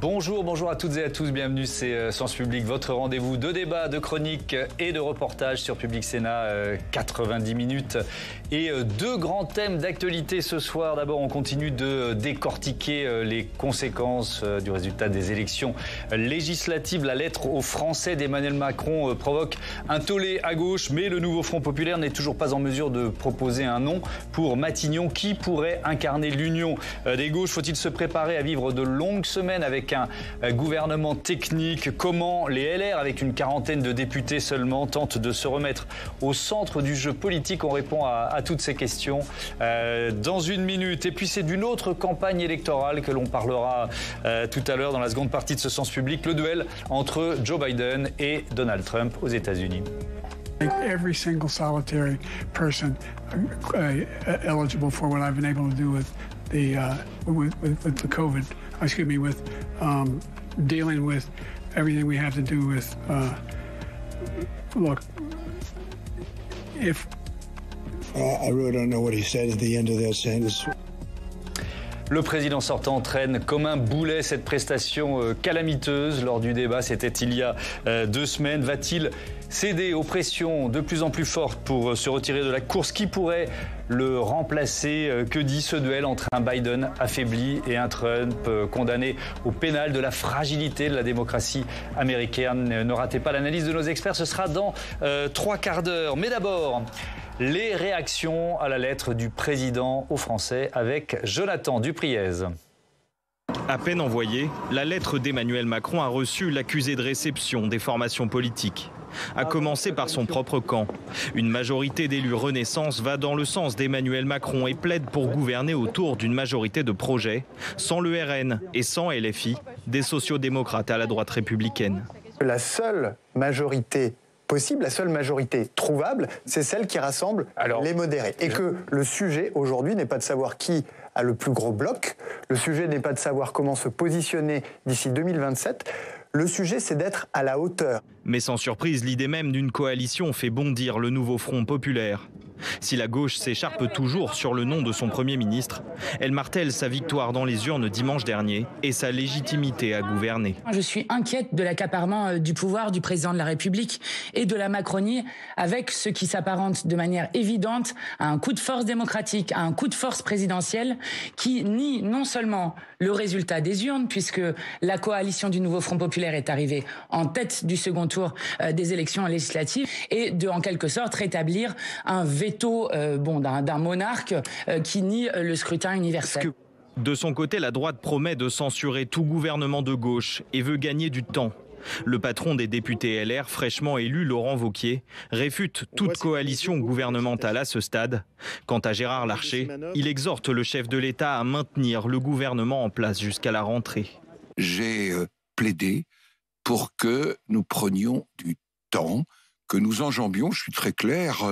Bonjour à toutes et à tous, bienvenue, c'est Sens Public, votre rendez-vous de débat, de chronique et de reportage sur Public Sénat, 90 minutes et deux grands thèmes d'actualité ce soir. D'abord, on continue de décortiquer les conséquences du résultat des élections législatives. La lettre aux Français d'Emmanuel Macron provoque un tollé à gauche, mais le nouveau Front Populaire n'est toujours pas en mesure de proposer un nom pour Matignon. Qui pourrait incarner l'union des gauches? Faut-il se préparer à vivre de longues semaines avec un gouvernement technique? Comment les LR, avec une quarantaine de députés seulement, tentent de se remettre au centre du jeu politique? On répond à toutes ces questions dans une minute. Et puis c'est d'une autre campagne électorale que l'on parlera tout à l'heure dans la seconde partie de ce Sens Public, le duel entre Joe Biden et Donald Trump aux États-Unis. Every single solitary person eligible for what I've been able to do with the COVID, with dealing with everything we have to do with, look, if... I really don't know what he said at the end of that sentence. Le président sortant traîne comme un boulet cette prestation calamiteuse lors du débat. C'était il y a 2 semaines. Va-t-il céder aux pressions de plus en plus fortes pour se retirer de la course? Qui pourrait le remplacer? Que dit ce duel entre un Biden affaibli et un Trump condamné au pénal de la fragilité de la démocratie américaine? Ne ratez pas l'analyse de nos experts, ce sera dans 3 quarts d'heure. Mais d'abord, les réactions à la lettre du président aux Français avec Jonathan Dupriez. À peine envoyée, la lettre d'Emmanuel Macron a reçu l'accusé de réception des formations politiques. À commencer par son propre camp. Une majorité d'élus Renaissance va dans le sens d'Emmanuel Macron et plaide pour gouverner autour d'une majorité de projets, sans le RN et sans LFI, des sociodémocrates à la droite républicaine. La seule majorité possible, la seule majorité trouvable, c'est celle qui rassemble les modérés. Et que le sujet aujourd'hui n'est pas de savoir qui a le plus gros bloc, le sujet n'est pas de savoir comment se positionner d'ici 2027, le sujet c'est d'être à la hauteur. Mais sans surprise, l'idée même d'une coalition fait bondir le nouveau Front Populaire. Si la gauche s'écharpe toujours sur le nom de son Premier ministre, elle martèle sa victoire dans les urnes dimanche dernier et sa légitimité à gouverner. Je suis inquiète de l'accaparement du pouvoir du président de la République et de la Macronie avec ce qui s'apparente de manière évidente à un coup de force démocratique, à un coup de force présidentiel qui nie non seulement le résultat des urnes, puisque la coalition du nouveau Front Populaire est arrivée en tête du second tour des élections législatives, et de, en quelque sorte, rétablir un veto d'un monarque qui nie le scrutin universel. De son côté, la droite promet de censurer tout gouvernement de gauche et veut gagner du temps. Le patron des députés LR, fraîchement élu, Laurent Wauquiez, réfute toute coalition gouvernementale à ce stade. Quant à Gérard Larcher, il exhorte le chef de l'État à maintenir le gouvernement en place jusqu'à la rentrée. J'ai plaidé pour que nous prenions du temps, que nous enjambions, je suis très clair,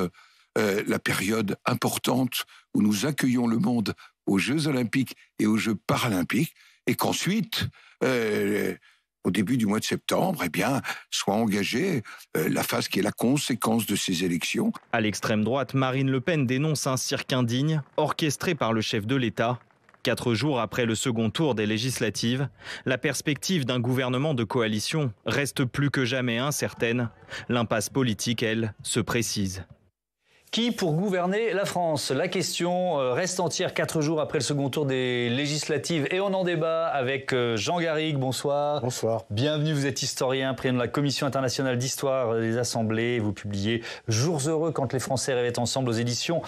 la période importante où nous accueillons le monde aux Jeux Olympiques et aux Jeux Paralympiques, et qu'ensuite, au début du mois de septembre, soit engagée la phase qui est la conséquence de ces élections. À l'extrême droite, Marine Le Pen dénonce un cirque indigne, orchestré par le chef de l'État. 4 jours après le second tour des législatives, la perspective d'un gouvernement de coalition reste plus que jamais incertaine. L'impasse politique, elle, se précise. Qui pour gouverner la France? La question reste entière 4 jours après le second tour des législatives et on en débat avec Jean Garrigue. Bonsoir. Bonsoir. Bienvenue, vous êtes historien, président de la Commission internationale d'histoire des assemblées. Vous publiez Jours heureux quand les Français rêvaient ensemble aux éditions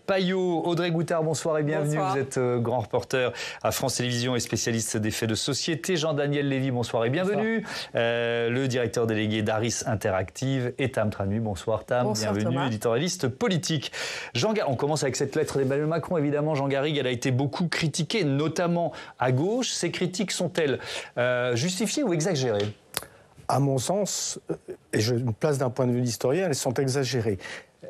Payot. Audrey Goutard, bonsoir et bienvenue. Bonsoir. Vous êtes grand reporter à France Télévisions et spécialiste des faits de société. Jean-Daniel Lévy, bonsoir et bienvenue. Le directeur délégué d'Aris Interactive et Tam Tranu. Bonsoir Tam, bonsoir, bienvenue, Thomas. Éditorialiste politique. On commence avec cette lettre d'Emmanuel Macron. Évidemment, Jean Garrigue, elle a été beaucoup critiquée, notamment à gauche. Ces critiques sont-elles justifiées ou exagérées? À mon sens, et je me place d'un point de vue d'historien, elles sont exagérées.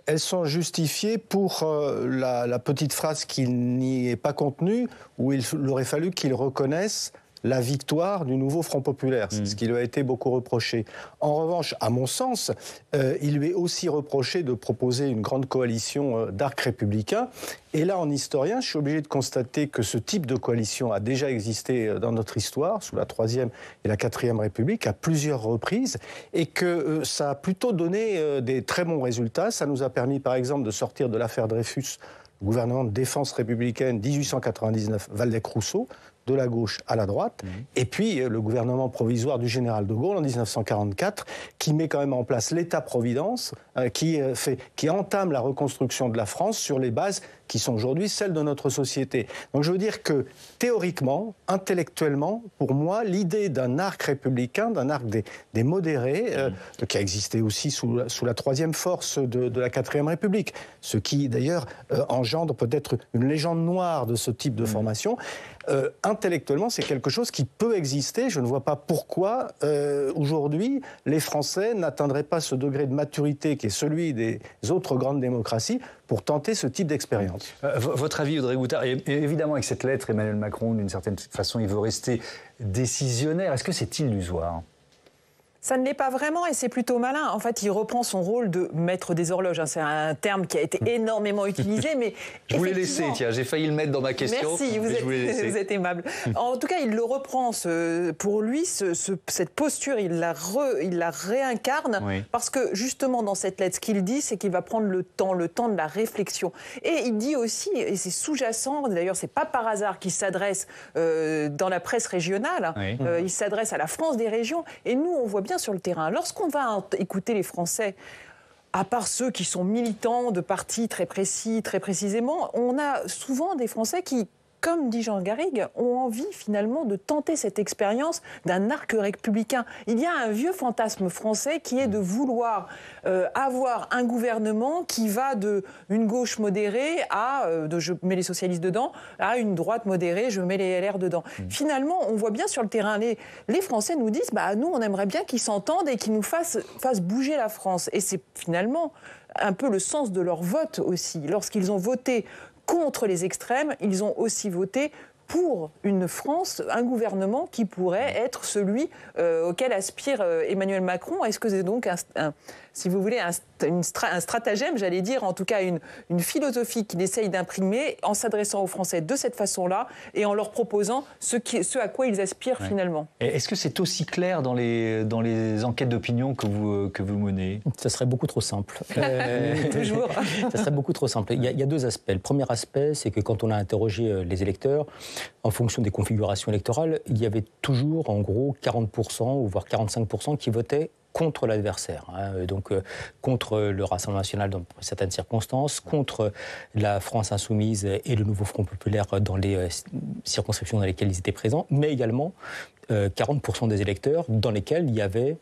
Elles sont justifiées pour la petite phrase qui n'y est pas contenue, où il aurait fallu qu'il reconnaisse la victoire du nouveau Front populaire. C'est ce qui lui a été beaucoup reproché. En revanche, à mon sens, il lui est aussi reproché de proposer une grande coalition d'arc républicain. Et là, en historien, je suis obligé de constater que ce type de coalition a déjà existé dans notre histoire, sous la Troisième et la Quatrième République, à plusieurs reprises, et que ça a plutôt donné des très bons résultats. Ça nous a permis, par exemple, de sortir de l'affaire Dreyfus, le gouvernement de défense républicaine 1899, Waldeck-Rousseau, de la gauche à la droite, et puis le gouvernement provisoire du général de Gaulle en 1944, qui met quand même en place l'État-providence, qui entame la reconstruction de la France sur les bases qui sont aujourd'hui celles de notre société. Donc je veux dire que théoriquement, intellectuellement, pour moi, l'idée d'un arc républicain, d'un arc des modérés, qui a existé aussi sous la troisième force de la Quatrième République, ce qui d'ailleurs engendre peut-être une légende noire de ce type de formation, intellectuellement, c'est quelque chose qui peut exister. Je ne vois pas pourquoi, aujourd'hui, les Français n'atteindraient pas ce degré de maturité qui est celui des autres grandes démocraties pour tenter ce type d'expérience. Votre avis, Audrey Goutard, et évidemment, avec cette lettre, Emmanuel Macron, d'une certaine façon, il veut rester décisionnaire. Est-ce que c'est illusoire ? Ça ne l'est pas vraiment et c'est plutôt malin. En fait, il reprend son rôle de maître des horloges. C'est un terme qui a été énormément utilisé, mais je vous l'ai laissé, tiens, j'ai failli le mettre dans ma question. Merci, vous êtes aimable. En tout cas, il le reprend. Pour lui, cette posture, il la réincarne parce que justement, dans cette lettre, ce qu'il dit, c'est qu'il va prendre le temps de la réflexion. Et il dit aussi, et c'est sous-jacent, d'ailleurs, c'est pas par hasard qu'il s'adresse dans la presse régionale, il s'adresse à la France des régions, et nous, on voit bien sur le terrain. Lorsqu'on va écouter les Français, à part ceux qui sont militants de partis très précis, très précisément, on a souvent des Français qui, comme dit Jean Garrigue, ont envie finalement de tenter cette expérience d'un arc républicain. Il y a un vieux fantasme français qui est de vouloir avoir un gouvernement qui va d'une gauche modérée à, je mets les socialistes dedans, à une droite modérée, je mets les LR dedans. Finalement, on voit bien sur le terrain, les Français nous disent, nous on aimerait bien qu'ils s'entendent et qu'ils nous fassent bouger la France. Et c'est finalement un peu le sens de leur vote aussi. Lorsqu'ils ont voté contre les extrêmes, ils ont aussi voté pour une France, un gouvernement qui pourrait être celui auquel aspire Emmanuel Macron. Est-ce que c'est donc, si vous voulez, un stratagème, j'allais dire, en tout cas une philosophie qu'il essaye d'imprimer en s'adressant aux Français de cette façon-là et en leur proposant ce à quoi ils aspirent finalement. Et est-ce que c'est aussi clair dans les enquêtes d'opinion que vous menez ? Ça serait beaucoup trop simple. Toujours. Ça serait beaucoup trop simple. Il y a deux aspects. Le premier aspect, c'est que quand on a interrogé les électeurs, en fonction des configurations électorales, il y avait toujours en gros 40% ou voire 45% qui votaient contre l'adversaire, donc contre le Rassemblement national dans certaines circonstances, contre la France insoumise et le nouveau Front populaire dans les circonscriptions dans lesquelles ils étaient présents, mais également 40% des électeurs dans lesquels il y avait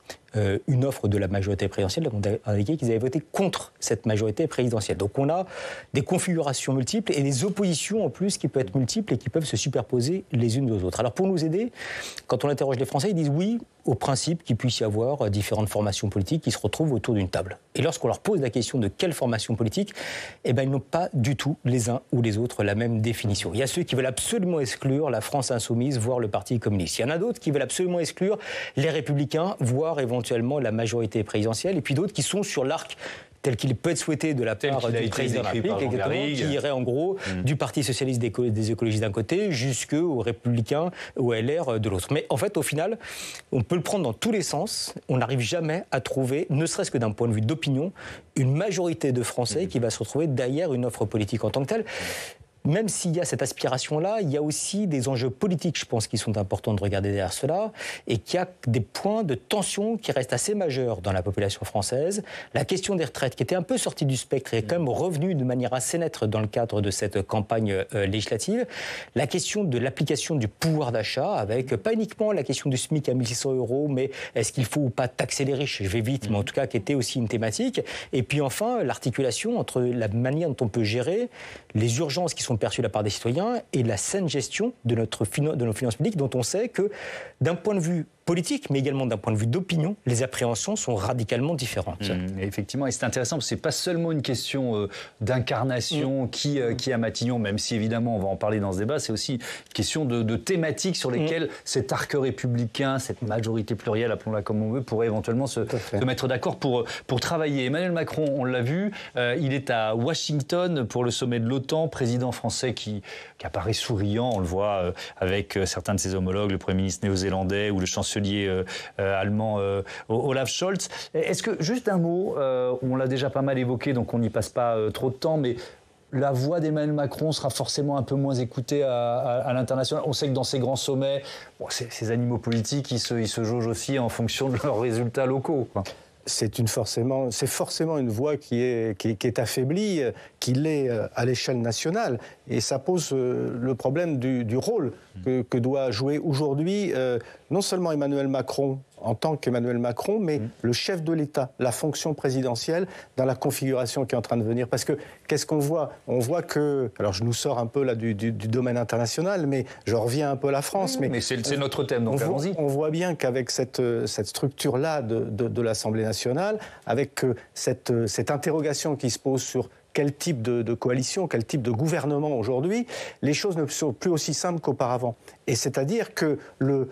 une offre de la majorité présidentielle, on a indiqué qu'ils avaient voté contre cette majorité présidentielle. Donc on a des configurations multiples et des oppositions en plus qui peuvent être multiples et qui peuvent se superposer les unes aux autres. Alors pour nous aider, quand on interroge les Français, ils disent oui au principe qu'il puisse y avoir différentes formations politiques qui se retrouvent autour d'une table. Et lorsqu'on leur pose la question de quelle formation politique, ils n'ont pas du tout les uns ou les autres la même définition. Il y a ceux qui veulent absolument exclure la France insoumise, voire le Parti communiste. Il y en a d'autres qui veulent absolument exclure les Républicains, voire éventuellement la majorité présidentielle, et puis d'autres qui sont sur l'arc tel qu'il peut être souhaité de la part du président de la République, qui irait en gros du Parti socialiste des écologistes d'un côté jusqu'aux Républicains, au LR de l'autre. Mais en fait, au final, on peut le prendre dans tous les sens. On n'arrive jamais à trouver, ne serait-ce que d'un point de vue d'opinion, une majorité de Français qui va se retrouver derrière une offre politique en tant que telle. Même s'il y a cette aspiration-là, il y a aussi des enjeux politiques, je pense, qui sont importants de regarder derrière cela, et qu'il y a des points de tension qui restent assez majeurs dans la population française. La question des retraites, qui était un peu sortie du spectre, est quand même revenue de manière assez nette dans le cadre de cette campagne législative. La question de l'application du pouvoir d'achat, avec pas uniquement la question du SMIC à 1 600 €, mais est-ce qu'il faut ou pas taxer les riches ? Je vais vite, mais en tout cas, qui était aussi une thématique. Et puis enfin, l'articulation entre la manière dont on peut gérer les urgences qui sont perçues de la part des citoyens et la saine gestion de nos finances publiques, dont on sait que, d'un point de vue politique, mais également d'un point de vue d'opinion, les appréhensions sont radicalement différentes. Effectivement, et c'est intéressant parce que c'est pas seulement une question d'incarnation qui a Matignon, même si évidemment on va en parler dans ce débat, c'est aussi une question de thématiques sur lesquelles cet arc républicain, cette majorité plurielle, appelons-la comme on veut, pourrait éventuellement se mettre d'accord pour travailler. Emmanuel Macron, on l'a vu, il est à Washington pour le sommet de l'OTAN, président français qui apparaît souriant, on le voit avec certains de ses homologues, le Premier ministre néo-zélandais ou le chancelier allemand Olaf Scholz. Est-ce que, juste un mot, on l'a déjà pas mal évoqué, donc on n'y passe pas trop de temps, mais la voix d'Emmanuel Macron sera forcément un peu moins écoutée à l'international. On sait que dans ces grands sommets, ces animaux politiques, ils se jaugent aussi en fonction de leurs résultats locaux, quoi. C'est forcément une voix qui est affaiblie, qui l'est à l'échelle nationale. Et ça pose le problème du rôle que doit jouer aujourd'hui non seulement Emmanuel Macron en tant qu'Emmanuel Macron, mais le chef de l'État, la fonction présidentielle dans la configuration qui est en train de venir. Parce que qu'est-ce qu'on voit ? On voit que, alors je nous sors un peu là du domaine international, mais je reviens un peu à la France. Mais c'est notre thème, donc allons-y. On voit bien qu'avec cette structure-là de l'Assemblée nationale, avec cette interrogation qui se pose sur quel type de coalition, quel type de gouvernement aujourd'hui, les choses ne sont plus aussi simples qu'auparavant. Et c'est-à-dire que le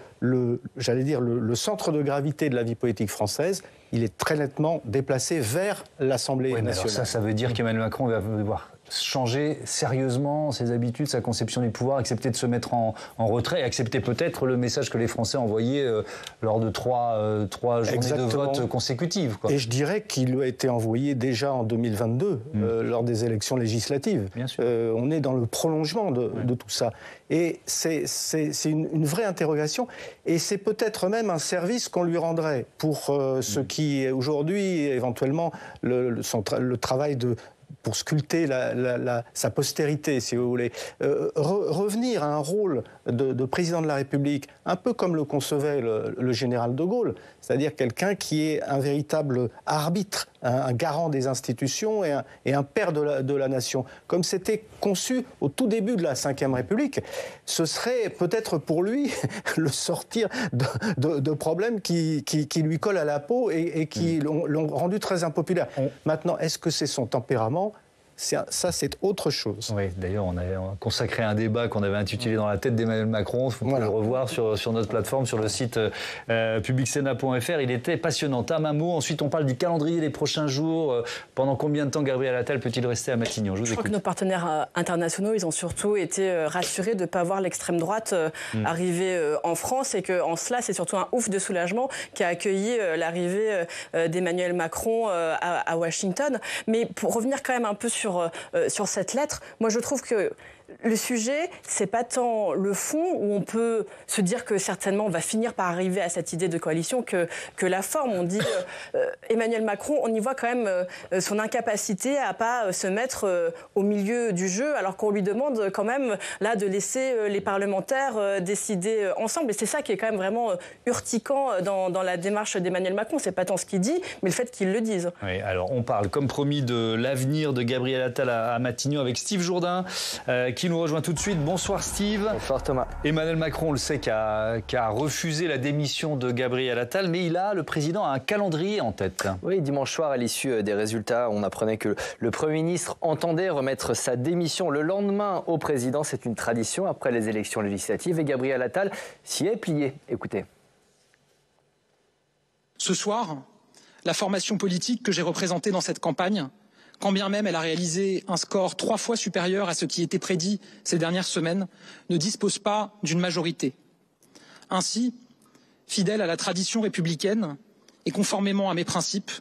centre de gravité de la vie politique française, il est très nettement déplacé vers l'Assemblée nationale. Alors ça veut dire qu'Emmanuel Macron va devoir changer sérieusement ses habitudes, sa conception du pouvoir, accepter de se mettre en retrait et accepter peut-être le message que les Français envoyaient lors de trois journées de vote consécutives, quoi. Et je dirais qu'il lui a été envoyé déjà en 2022, lors des élections législatives. Bien sûr. On est dans le prolongement de tout ça. Et c'est une vraie interrogation. Et c'est peut-être même un service qu'on lui rendrait pour ce qui est aujourd'hui, éventuellement, le travail pour sculpter sa postérité, si vous voulez. Revenir à un rôle de président de la République, un peu comme le concevait le général de Gaulle, c'est-à-dire quelqu'un qui est un véritable arbitre, un garant des institutions et un père de la nation. Comme c'était conçu au tout début de la Ve République, ce serait peut-être pour lui le sortir de problèmes qui lui collent à la peau et qui l'ont rendu très impopulaire. Maintenant, est-ce que c'est son tempérament ? Ça, c'est autre chose. Oui, d'ailleurs, on a consacré un débat qu'on avait intitulé « Dans la tête d'Emmanuel Macron ». Vous pouvez le revoir sur notre plateforme, sur le site publicsena.fr. Il était passionnant. Un mot. Ensuite, on parle du calendrier des prochains jours. Pendant combien de temps Gabriel Attal peut-il rester à Matignon ? Je crois que nos partenaires internationaux, ils ont surtout été rassurés de ne pas voir l'extrême droite arriver en France et qu'en cela, c'est surtout un ouf de soulagement qui a accueilli l'arrivée d'Emmanuel Macron à Washington. Mais pour revenir quand même un peu sur cette lettre, moi je trouve que le sujet, c'est pas tant le fond où on peut se dire que certainement on va finir par arriver à cette idée de coalition que la forme. On dit Emmanuel Macron, on y voit quand même son incapacité à pas se mettre au milieu du jeu, alors qu'on lui demande quand même là de laisser les parlementaires décider ensemble. Et c'est ça qui est quand même vraiment urticant dans la démarche d'Emmanuel Macron. C'est pas tant ce qu'il dit, mais le fait qu'il le dise. Oui, alors on parle comme promis de l'avenir de Gabriel Attal à Matignon avec Steve Jourdain qui nous rejoint tout de suite. Bonsoir Steve. Bonsoir Thomas. Emmanuel Macron, on le sait, qui a refusé la démission de Gabriel Attal, mais le président a un calendrier en tête. Oui, dimanche soir, à l'issue des résultats, on apprenait que le Premier ministre entendait remettre sa démission le lendemain au président. C'est une tradition après les élections législatives et Gabriel Attal s'y est plié. Écoutez. Ce soir, la formation politique que j'ai représentée dans cette campagne, quand bien même elle a réalisé un score 3 fois supérieur à ce qui était prédit ces dernières semaines, ne dispose pas d'une majorité. Ainsi, fidèle à la tradition républicaine et conformément à mes principes,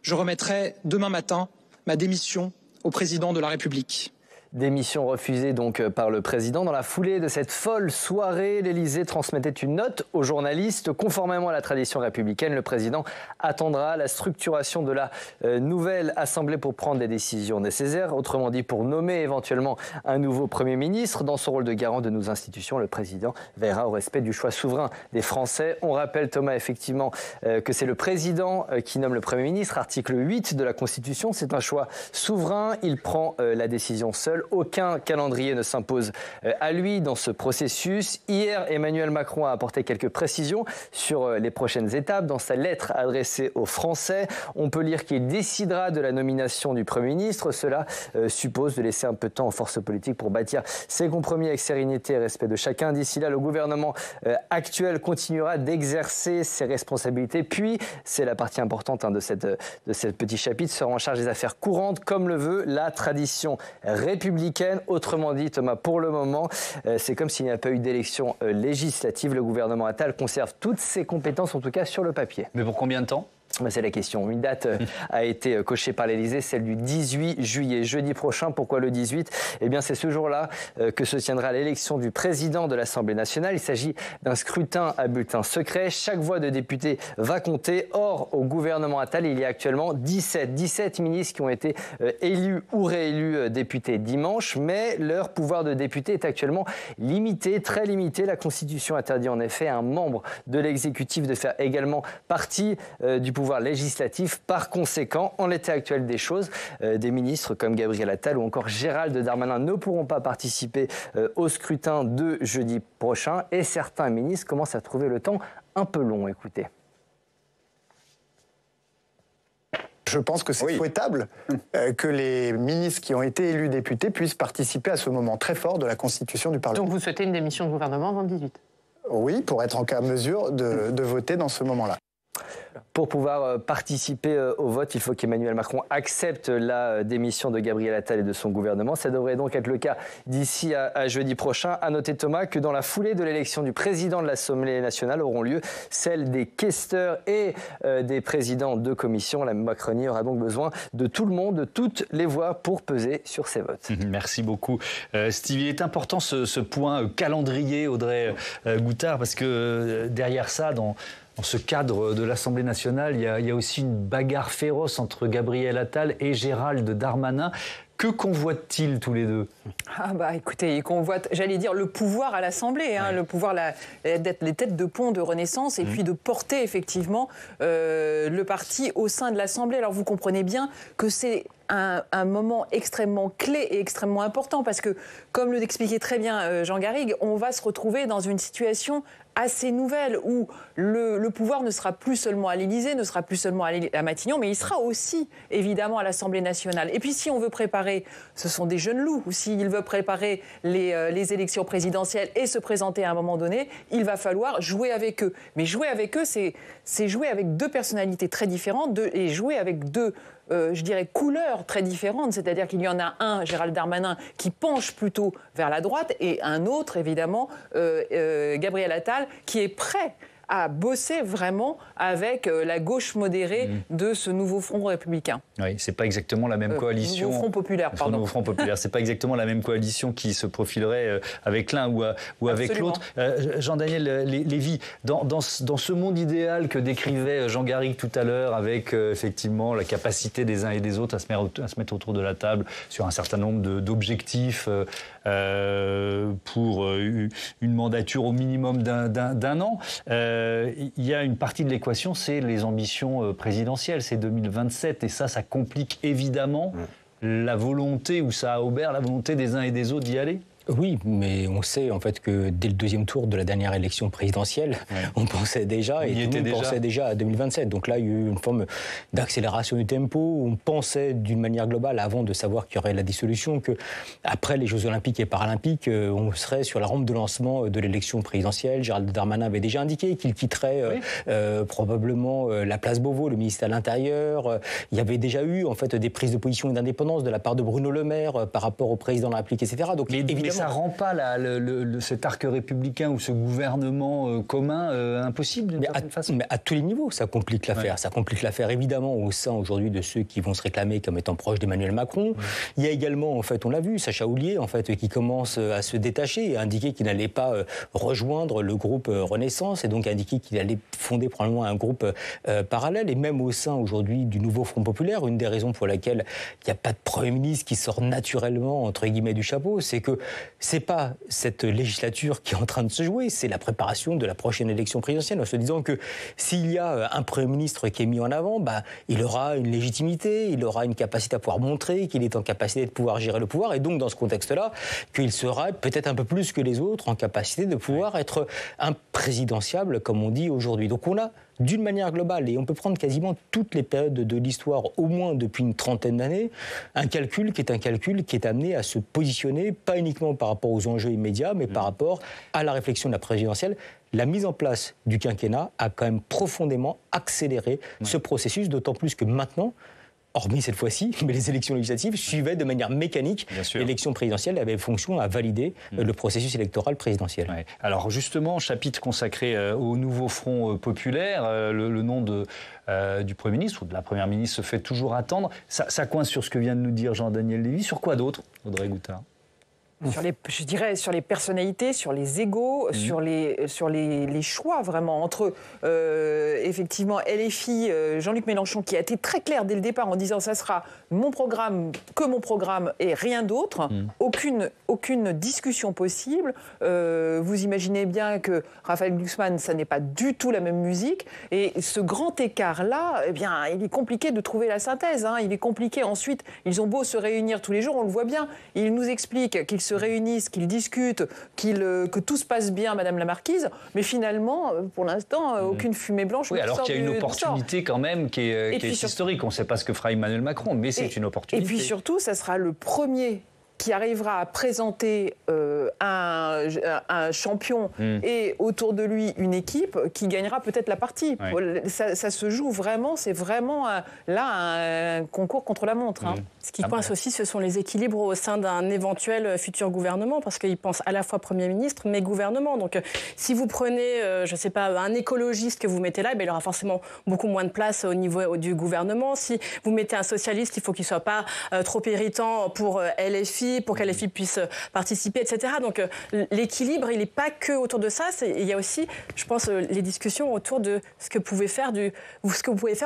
je remettrai demain matin ma démission au président de la République. Démission refusée donc par le président. Dans la foulée de cette folle soirée, l'Élysée transmettait une note aux journalistes. Conformément à la tradition républicaine, le président attendra la structuration de la nouvelle Assemblée pour prendre des décisions nécessaires. Autrement dit, pour nommer éventuellement un nouveau Premier ministre. Dans son rôle de garant de nos institutions, le président veillera au respect du choix souverain des Français. On rappelle, Thomas, effectivement, que c'est le président qui nomme le Premier ministre. Article 8 de la Constitution, c'est un choix souverain. Il prend la décision seul. aucun calendrier ne s'impose à lui dans ce processus. Hier, Emmanuel Macron a apporté quelques précisions sur les prochaines étapes. Dans sa lettre adressée aux Français, on peut lire qu'il décidera de la nomination du Premier ministre. Cela suppose de laisser un peu de temps aux forces politiques pour bâtir ses compromis avec sérénité et respect de chacun. D'ici là, le gouvernement actuel continuera d'exercer ses responsabilités. Puis, c'est la partie importante de cette petit chapitre, sera en charge des affaires courantes, comme le veut la tradition républicaine. Autrement dit, Thomas, pour le moment, c'est comme s'il n'y a pas eu d'élection législative. Le gouvernement Attal conserve toutes ses compétences, en tout cas sur le papier. Mais pour combien de temps ? C'est la question. Une date a été cochée par l'Élysée, celle du 18 juillet, jeudi prochain. Pourquoi le 18 ? Eh bien, c'est ce jour-là que se tiendra l'élection du président de l'Assemblée nationale. Il s'agit d'un scrutin à bulletin secret. Chaque voix de député va compter. Or, au gouvernement Attal, il y a actuellement 17 ministres qui ont été élus ou réélus députés dimanche. Mais leur pouvoir de député est actuellement limité, très limité. La Constitution interdit en effet à un membre de l'exécutif de faire également partie du pouvoir législatif. Par conséquent, en l'état actuel des choses, des ministres comme Gabriel Attal ou encore Gérald Darmanin ne pourront pas participer au scrutin de jeudi prochain et certains ministres commencent à trouver le temps un peu long. Écoutez. Je pense que c'est souhaitable que les ministres qui ont été élus députés puissent participer à ce moment très fort de la constitution du Parlement. Donc vous souhaitez une démission de gouvernement avant le 18 ? Oui, pour être en mesure de voter dans ce moment-là. Pour pouvoir participer au vote, il faut qu'Emmanuel Macron accepte la démission de Gabriel Attal et de son gouvernement. Ça devrait donc être le cas d'ici à jeudi prochain. À noter, Thomas, que dans la foulée de l'élection du président de l'Assemblée nationale auront lieu celles des questeurs et des présidents de commission. La Macronie aura donc besoin de tout le monde, de toutes les voix pour peser sur ces votes. Merci beaucoup. Steve, il est important ce point calendrier, Audrey Goutard, parce que derrière ça, dans ce cadre de l'Assemblée nationale, il y a aussi une bagarre féroce entre Gabriel Attal et Gérald Darmanin. Que convoitent-ils tous les deux ? Ah bah écoutez, ils convoitent, j'allais dire, le pouvoir à l'Assemblée, le pouvoir d'être les têtes de pont de Renaissance et puis de porter effectivement le parti au sein de l'Assemblée. Alors vous comprenez bien que c'est un moment extrêmement clé et extrêmement important parce que, comme le expliquait très bien Jean Garrigue, on va se retrouver dans une situation assez nouvelle où le pouvoir ne sera plus seulement à l'Élysée, ne sera plus seulement à Matignon, mais il sera aussi évidemment à l'Assemblée nationale. Et puis si on veut préparer, ce sont des jeunes loups, ou s'il veut préparer les élections présidentielles et se présenter à un moment donné, il va falloir jouer avec eux. Mais jouer avec eux, c'est jouer avec deux personnalités très différentes et jouer avec deux je dirais, couleurs très différentes. C'est-à-dire qu'il y en a un, Gérald Darmanin, qui penche plutôt vers la droite et un autre, évidemment, Gabriel Attal, qui est prêt à bosser vraiment avec la gauche modérée de ce nouveau Front républicain. Oui, c'est pas exactement la même coalition. Nouveau Front populaire, pardon. Nouveau Front populaire, c'est pas exactement la même coalition qui se profilerait avec l'un ou avec l'autre. Jean-Daniel Lévy, dans ce monde idéal que décrivait Jean Garrigue tout à l'heure, avec effectivement la capacité des uns et des autres à se mettre autour de la table sur un certain nombre d'objectifs pour une mandature au minimum d'un an. Il y a une partie de l'équation, c'est les ambitions présidentielles, c'est 2027, et ça complique évidemment la volonté, ou ça obère la volonté des uns et des autres d'y aller. Oui, mais on sait en fait que dès le deuxième tour de la dernière élection présidentielle, on pensait déjà, pensait déjà à 2027. Donc là, il y a eu une forme d'accélération du tempo. On pensait d'une manière globale, avant de savoir qu'il y aurait la dissolution, qu'après les Jeux Olympiques et Paralympiques, on serait sur la rampe de lancement de l'élection présidentielle. Gérald Darmanin avait déjà indiqué qu'il quitterait probablement la place Beauvau, le ministère de l'Intérieur. Il y avait déjà eu en fait des prises de position d'indépendance de la part de Bruno Le Maire par rapport au président de la République, etc. Donc évidemment, ça ne rend pas cet arc républicain ou ce gouvernement commun impossible d'une certaine façon. Mais à tous les niveaux, ça complique l'affaire. Ouais. Ça complique l'affaire évidemment au sein aujourd'hui de ceux qui vont se réclamer comme étant proches d'Emmanuel Macron. Ouais. Il y a également, en fait, on l'a vu, Sacha Houlié, en fait, qui commence à se détacher et à indiquer qu'il n'allait pas rejoindre le groupe Renaissance et donc indiquer qu'il allait fonder probablement un groupe parallèle. Et même au sein aujourd'hui du nouveau Front populaire, une des raisons pour laquelle il n'y a pas de Premier ministre qui sort naturellement, entre guillemets, du chapeau, c'est que c'est pas cette législature qui est en train de se jouer, c'est la préparation de la prochaine élection présidentielle, en se disant que s'il y a un Premier ministre qui est mis en avant, il aura une légitimité, il aura une capacité à pouvoir montrer qu'il est en capacité de pouvoir gérer le pouvoir, et donc dans ce contexte-là, qu'il sera peut-être un peu plus que les autres en capacité de pouvoir être un présidentiable, comme on dit aujourd'hui. Donc on a, d'une manière globale, et on peut prendre quasiment toutes les périodes de l'histoire, au moins depuis une trentaine d'années, un calcul qui est amené à se positionner, pas uniquement par rapport aux enjeux immédiats, mais par rapport à la réflexion de la présidentielle. La mise en place du quinquennat a quand même profondément accéléré ce processus, d'autant plus que maintenant, hormis cette fois-ci, mais les élections législatives suivaient de manière mécanique l'élection présidentielle, avait fonction à valider le processus électoral présidentiel. Ouais. Alors justement, chapitre consacré au nouveau Front populaire, le nom du Premier ministre ou de la Première ministre se fait toujours attendre. Ça coince sur ce que vient de nous dire Jean-Daniel Lévy. Sur quoi d'autre, Audrey Goutard ? Je dirais sur les personnalités, sur les égos, sur les choix vraiment entre effectivement LFI, Jean-Luc Mélenchon qui a été très clair dès le départ en disant ça sera mon programme et rien d'autre, aucune discussion possible. Vous imaginez bien que Raphaël Glucksmann, ça n'est pas du tout la même musique, et ce grand écart là, eh bien il est compliqué de trouver la synthèse. Il est compliqué ensuite. Ils ont beau se réunir tous les jours, on le voit bien. Ils nous expliquent qu'ils se réunissent, qu'ils discutent, que tout se passe bien, Madame la Marquise, mais finalement, pour l'instant, aucune fumée blanche. Oui, alors qu'il y a une opportunité quand même qui est historique. On ne sait pas ce que fera Emmanuel Macron, mais c'est une opportunité. Et puis surtout, ça sera le premier qui arrivera à présenter un champion et autour de lui une équipe qui gagnera peut-être la partie. Ça se joue vraiment, c'est vraiment un concours contre la montre. Ce qui coince aussi, ce sont les équilibres au sein d'un éventuel futur gouvernement, parce qu'il pense à la fois Premier ministre, mais gouvernement. Donc si vous prenez, je ne sais pas, un écologiste que vous mettez là, il aura forcément beaucoup moins de place au niveau du gouvernement. Si vous mettez un socialiste, il faut qu'il ne soit pas trop irritant pour LFI, pour qu'elle puisse participer, etc. Donc l'équilibre, il n'est pas que autour de ça. Il y a aussi, je pense, les discussions autour de ce que vous pouvez faire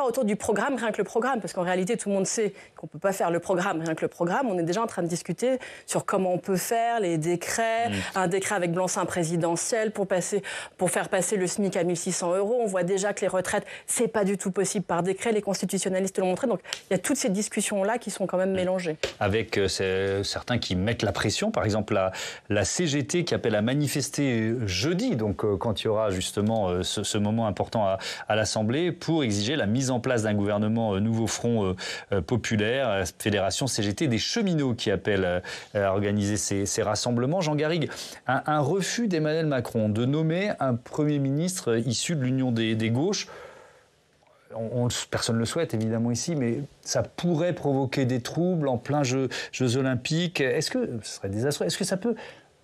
autour du programme, rien que le programme. Parce qu'en réalité, tout le monde sait qu'on ne peut pas faire le programme, rien que le programme. On est déjà en train de discuter sur comment on peut faire les décrets, un décret avec blanc-seing présidentiel pour faire passer le SMIC à 1 600 €. On voit déjà que les retraites, c'est pas du tout possible par décret. Les constitutionnalistes l'ont montré. Donc il y a toutes ces discussions-là qui sont quand même mélangées. Avec certains qui mettent la pression, par exemple la CGT qui appelle à manifester jeudi, donc quand il y aura justement ce moment important à l'Assemblée, pour exiger la mise en place d'un gouvernement nouveau Front populaire, Fédération CGT des cheminots qui appelle à organiser ces rassemblements. Jean Garrigue, un refus d'Emmanuel Macron de nommer un Premier ministre issu de l'Union des gauches, personne ne le souhaite évidemment ici, mais ça pourrait provoquer des troubles en plein Jeux olympiques. Est-ce que ce serait désastreux? Est-ce que ça peut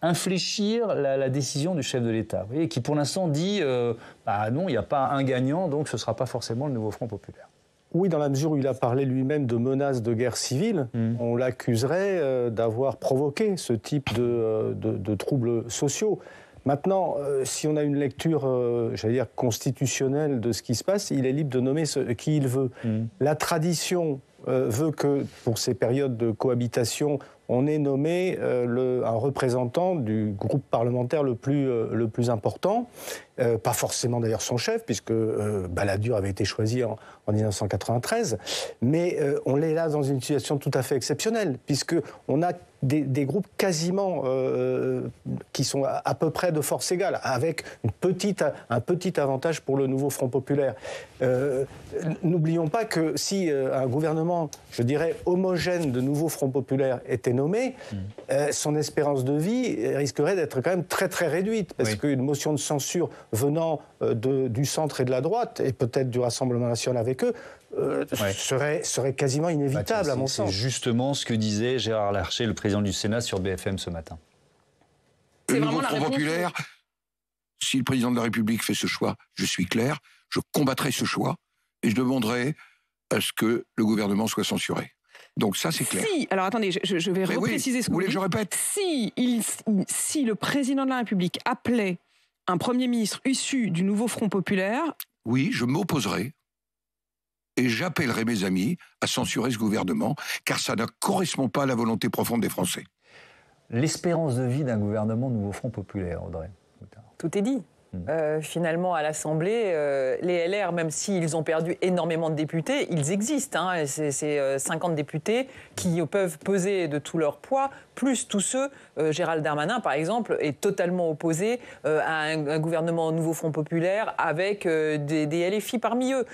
infléchir la décision du chef de l'État, vous voyez, qui pour l'instant dit non, il n'y a pas un gagnant, donc ce ne sera pas forcément le nouveau Front populaire? Oui, dans la mesure où il a parlé lui-même de menaces de guerre civile, on l'accuserait d'avoir provoqué ce type de troubles sociaux. Maintenant, si on a une lecture, j'allais dire, constitutionnelle de ce qui se passe, il est libre de nommer qui il veut. La tradition veut que, pour ces périodes de cohabitation, on ait nommé un représentant du groupe parlementaire le plus important. Pas forcément d'ailleurs son chef, puisque Balladur avait été choisi en 1993, mais on est là dans une situation tout à fait exceptionnelle, puisqu'on a des groupes quasiment qui sont à peu près de force égale, avec un petit avantage pour le nouveau Front populaire. N'oublions pas que si un gouvernement, je dirais, homogène de nouveau Front populaire était nommé, son espérance de vie risquerait d'être quand même très très réduite, parce qu'une motion de censure venant du centre et de la droite, et peut-être du Rassemblement national avec eux, serait quasiment inévitable, à mon sens. C'est justement ce que disait Gérard Larcher, le président du Sénat, sur BFM ce matin. Le nouveau Front populaire, si le président de la République fait ce choix, je suis clair, je combattrai ce choix et je demanderai à ce que le gouvernement soit censuré. Donc ça, c'est clair. Si, alors attendez, je vais repréciser ce que vous voulez. Je répète. Si le président de la République appelait un Premier ministre issu du nouveau Front populaire... Oui, je m'opposerai et j'appellerai mes amis à censurer ce gouvernement, car ça ne correspond pas à la volonté profonde des Français. L'espérance de vie d'un gouvernement Nouveau Front Populaire, Audrey. Tout est dit. Finalement, à l'Assemblée, les LR, même s'ils ont perdu énormément de députés, ils existent. C'est 50 députés qui peuvent peser de tout leur poids, plus tous ceux, Gérald Darmanin, par exemple, est totalement opposé à un gouvernement Nouveau Front Populaire avec des LFI parmi eux.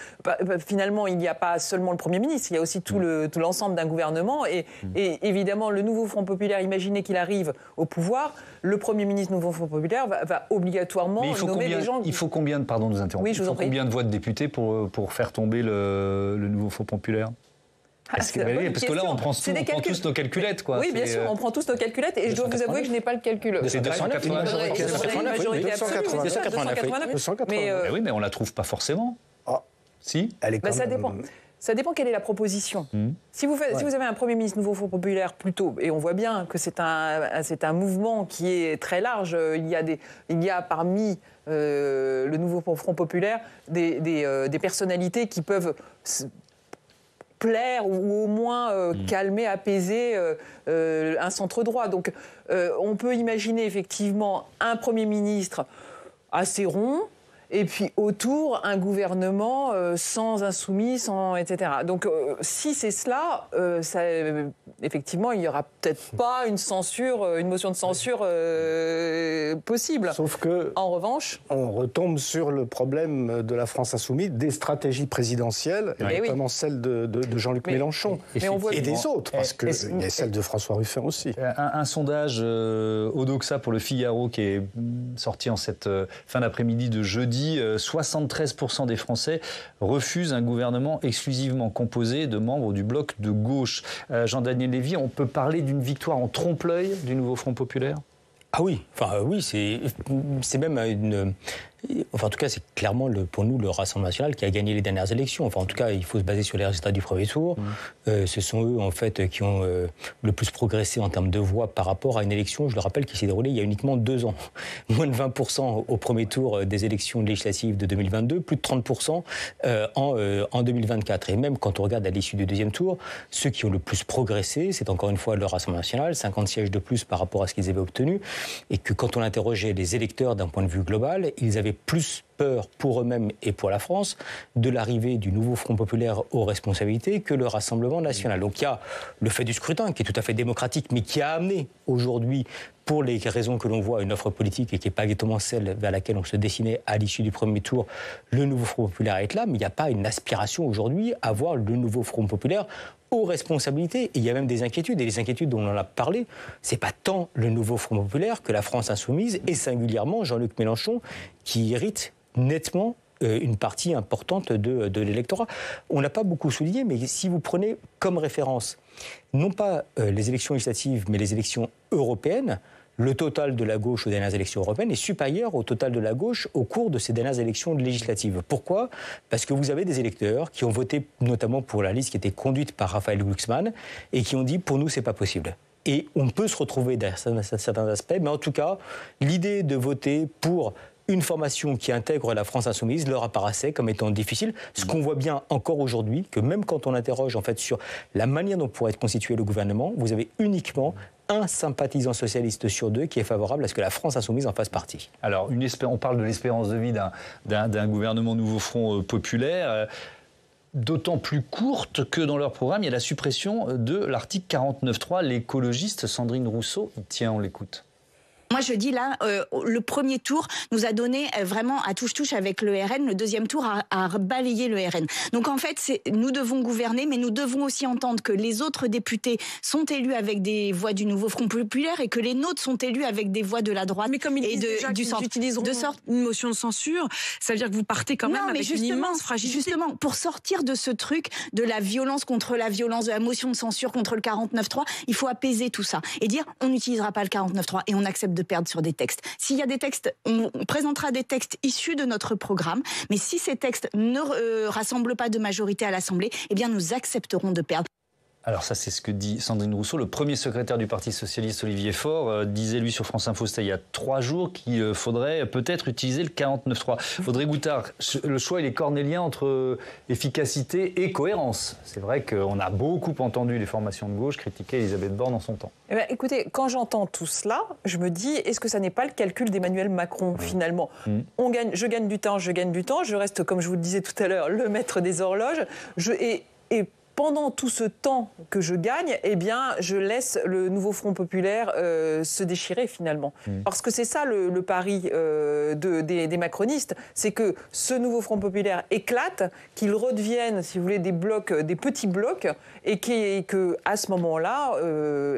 Finalement, il n'y a pas seulement le Premier ministre, il y a aussi tout l'ensemble d'un gouvernement. Et évidemment, le Nouveau Front Populaire, imaginez qu'il arrive au pouvoir, le Premier ministre Nouveau Front Populaire va obligatoirement nommer des gens... Il faut combien de, pardon de vous interrompre, oui, il faut combien de voix de députés pour faire tomber le Nouveau Front Populaire? Parce que là, on prend tous nos calculettes, quoi. Oui, bien sûr, on prend tous nos calculettes et je dois vous avouer que je n'ai pas le calcul. C'est 289. 289. Oui, mais on la trouve pas forcément. Si. Ça dépend. Ça dépend quelle est la proposition. Si vous avez un Premier ministre Nouveau Front Populaire plutôt, et on voit bien que c'est un mouvement qui est très large, il y a parmi le Nouveau Front Populaire des personnalités qui peuvent plaire ou au moins calmer, apaiser un centre droit. Donc on peut imaginer effectivement un Premier ministre assez rond, et puis autour, un gouvernement sans insoumis, etc. Donc si c'est cela, effectivement, il n'y aura peut-être pas une motion de censure possible. Sauf que, en revanche, on retombe sur le problème de la France insoumise, des stratégies présidentielles, et notamment celle de Jean-Luc Mélenchon, et des autres, parce qu'il y a celle de François Ruffin aussi. Un sondage Odoxa pour le Figaro qui est sorti en cette fin d'après-midi de jeudi. 73% des Français refusent un gouvernement exclusivement composé de membres du bloc de gauche. Jean-Daniel Lévy, on peut parler d'une victoire en trompe-l'œil du Nouveau Front Populaire ? Ah oui, oui, c'est même une... Enfin, en tout cas, c'est clairement pour nous le Rassemblement national qui a gagné les dernières élections. Enfin, en tout cas, il faut se baser sur les résultats du premier tour. Ce sont eux, en fait, qui ont le plus progressé en termes de voix par rapport à une élection, je le rappelle, qui s'est déroulée il y a uniquement 2 ans. Moins de 20% au premier tour des élections législatives de 2022, plus de 30% en 2024. Et même quand on regarde à l'issue du deuxième tour, ceux qui ont le plus progressé, c'est encore une fois le Rassemblement national, 50 sièges de plus par rapport à ce qu'ils avaient obtenu. Et que quand on interrogeait les électeurs d'un point de vue global, ils avaient plus peur pour eux-mêmes et pour la France de l'arrivée du Nouveau Front Populaire aux responsabilités que le Rassemblement national. Donc il y a le fait du scrutin qui est tout à fait démocratique, mais qui a amené aujourd'hui, pour les raisons que l'on voit, une offre politique et qui n'est pas exactement celle vers laquelle on se dessinait à l'issue du premier tour, le Nouveau Front Populaire est là, mais il n'y a pas une aspiration aujourd'hui à voir le Nouveau Front Populaire aux responsabilités. Et il y a même des inquiétudes, et les inquiétudes dont on en a parlé, c'est pas tant le Nouveau Front Populaire que la France insoumise, et singulièrement Jean-Luc Mélenchon, qui irrite nettement une partie importante de l'électorat. On n'a pas beaucoup souligné, mais si vous prenez comme référence, non pas les élections législatives, mais les élections européennes, le total de la gauche aux dernières élections européennes est supérieur au total de la gauche au cours de ces dernières élections législatives. Pourquoi ? Parce que vous avez des électeurs qui ont voté notamment pour la liste qui était conduite par Raphaël Glucksmann et qui ont dit « pour nous, c'est pas possible ». Et on peut se retrouver derrière certains aspects, mais en tout cas, l'idée de voter pour une formation qui intègre la France insoumise leur apparaissait comme étant difficile. Ce qu'on voit bien encore aujourd'hui, que même quand on interroge en fait sur la manière dont pourrait être constitué le gouvernement, vous avez uniquement un sympathisant socialiste sur 2 qui est favorable à ce que la France insoumise en fasse partie. Alors, on parle de l'espérance de vie d'un gouvernement Nouveau Front Populaire, d'autant plus courte que dans leur programme, il y a la suppression de l'article 49.3. L'écologiste Sandrine Rousseau, tiens, on l'écoute. Moi, je dis là, le premier tour nous a donné vraiment à touche-touche avec le RN. Le deuxième tour a balayé le RN. Donc, en fait, nous devons gouverner, mais nous devons aussi entendre que les autres députés sont élus avec des voix du Nouveau Front Populaire et que les nôtres sont élus avec des voix de la droite. Mais comme ils disent déjà qu'ils utiliseront une motion de censure, ça veut dire que vous partez quand même avec une immense fragilité. Justement, pour sortir de ce truc de la violence contre la violence, de la motion de censure contre le 49.3, il faut apaiser tout ça et dire on n'utilisera pas le 49.3 et on accepte de perdre sur des textes. S'il y a des textes, on présentera des textes issus de notre programme, mais si ces textes ne rassemblent pas de majorité à l'Assemblée, eh bien nous accepterons de perdre. Alors ça, c'est ce que dit Sandrine Rousseau. Le premier secrétaire du Parti socialiste, Olivier Faure, disait lui sur France Info, c'était il y a 3 jours, qu'il faudrait peut-être utiliser le 49.3. Audrey Goutard, le choix il est cornélien entre efficacité et cohérence. C'est vrai qu'on a beaucoup entendu les formations de gauche critiquer Elisabeth Borne en son temps. Eh bien, écoutez, quand j'entends tout cela, je me dis, est-ce que ça n'est pas le calcul d'Emmanuel Macron, finalement ? Je gagne du temps, je reste, comme je vous le disais tout à l'heure, le maître des horloges, et pendant tout ce temps que je gagne, eh bien, je laisse le nouveau Front populaire se déchirer finalement. Parce que c'est ça le pari des macronistes, c'est que ce nouveau Front populaire éclate, qu'il redevienne, si vous voulez, des petits blocs, et qu'à ce moment-là,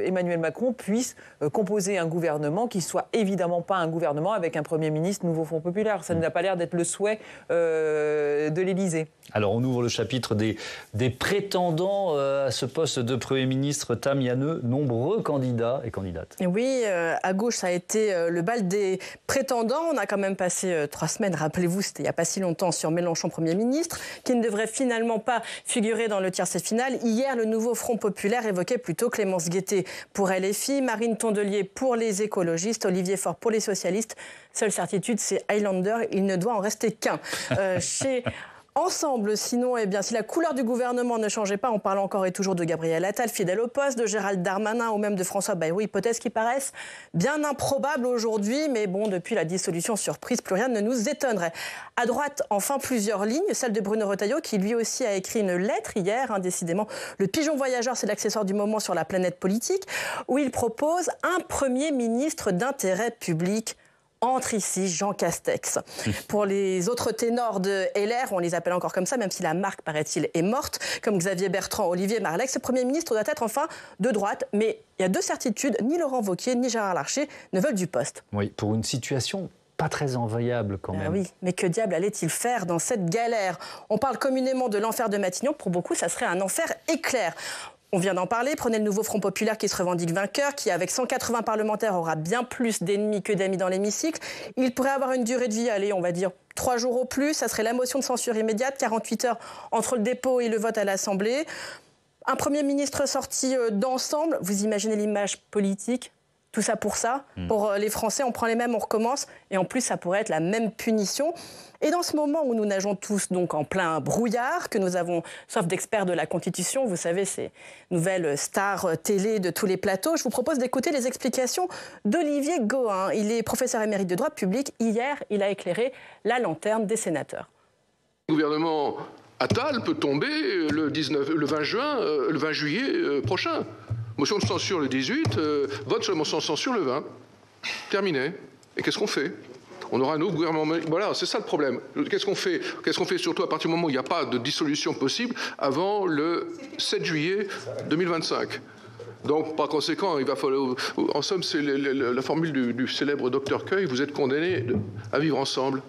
Emmanuel Macron puisse composer un gouvernement qui soit évidemment pas un gouvernement avec un Premier ministre nouveau Front populaire. Ça n'a pas l'air d'être le souhait de l'Élysée. Alors on ouvre le chapitre des prétendants à ce poste de Premier ministre. Tam, il y a nombreux candidats et candidates. Et oui, à gauche, ça a été le bal des prétendants. On a quand même passé 3 semaines, rappelez-vous, c'était il n'y a pas si longtemps, sur Mélenchon Premier ministre, qui ne devrait finalement pas figurer dans le tiercé final. Hier, le nouveau Front populaire évoquait plutôt Clémence Guettet pour LFI, Marine Tondelier pour les écologistes, Olivier Faure pour les socialistes. Seule certitude, c'est Highlander, il ne doit en rester qu'un. Chez Ensemble, sinon, eh bien, si la couleur du gouvernement ne changeait pas, on parle encore et toujours de Gabriel Attal, fidèle au poste, de Gérald Darmanin ou même de François Bayrou, hypothèses qui paraissent bien improbables aujourd'hui, mais bon, depuis la dissolution surprise, plus rien ne nous étonnerait. À droite, enfin, plusieurs lignes, celle de Bruno Retailleau, qui lui aussi a écrit une lettre hier, décidément, le pigeon voyageur, c'est l'accessoire du moment sur la planète politique, où il propose un Premier ministre d'intérêt public. Entre ici Jean Castex. Pour les autres ténors de LR, on les appelle encore comme ça, même si la marque, paraît-il, est morte, comme Xavier Bertrand, Olivier Marleix, ce Premier ministre doit être enfin de droite. Mais il y a 2 certitudes, ni Laurent Wauquiez, ni Gérard Larcher ne veulent du poste. Oui, pour une situation pas très enviable quand même. Oui, mais que diable allait-il faire dans cette galère ? On parle communément de l'enfer de Matignon. Pour beaucoup, ça serait un enfer éclair. On vient d'en parler, prenez le nouveau Front populaire qui se revendique vainqueur, qui avec 180 parlementaires aura bien plus d'ennemis que d'amis dans l'hémicycle. Il pourrait avoir une durée de vie, allez, on va dire 3 jours au plus, ça serait la motion de censure immédiate, 48 heures entre le dépôt et le vote à l'Assemblée. Un Premier ministre sorti d'Ensemble, vous imaginez l'image politique ? Tout ça pour ça. Pour les Français, on prend les mêmes, on recommence. Et en plus, ça pourrait être la même punition. Et dans ce moment où nous nageons tous donc en plein brouillard, que nous avons, sauf d'experts de la Constitution, vous savez, ces nouvelles stars télé de tous les plateaux, je vous propose d'écouter les explications d'Olivier Gohin. Il est professeur émérite de droit public. Hier, il a éclairé la lanterne des sénateurs. Le gouvernement Attal peut tomber le 20 juillet prochain. Motion de censure le 18, vote sur la motion de censure le 20. Terminé. Et qu'est-ce qu'on fait ? On aura un nouveau gouvernement. Voilà, c'est ça le problème. Qu'est-ce qu'on fait ? Qu'est-ce qu'on fait surtout à partir du moment où il n'y a pas de dissolution possible avant le 7 juillet 2025 ? Donc, par conséquent, il va falloir. En somme, c'est la formule du célèbre docteur Queuille, vous êtes condamnés à vivre ensemble.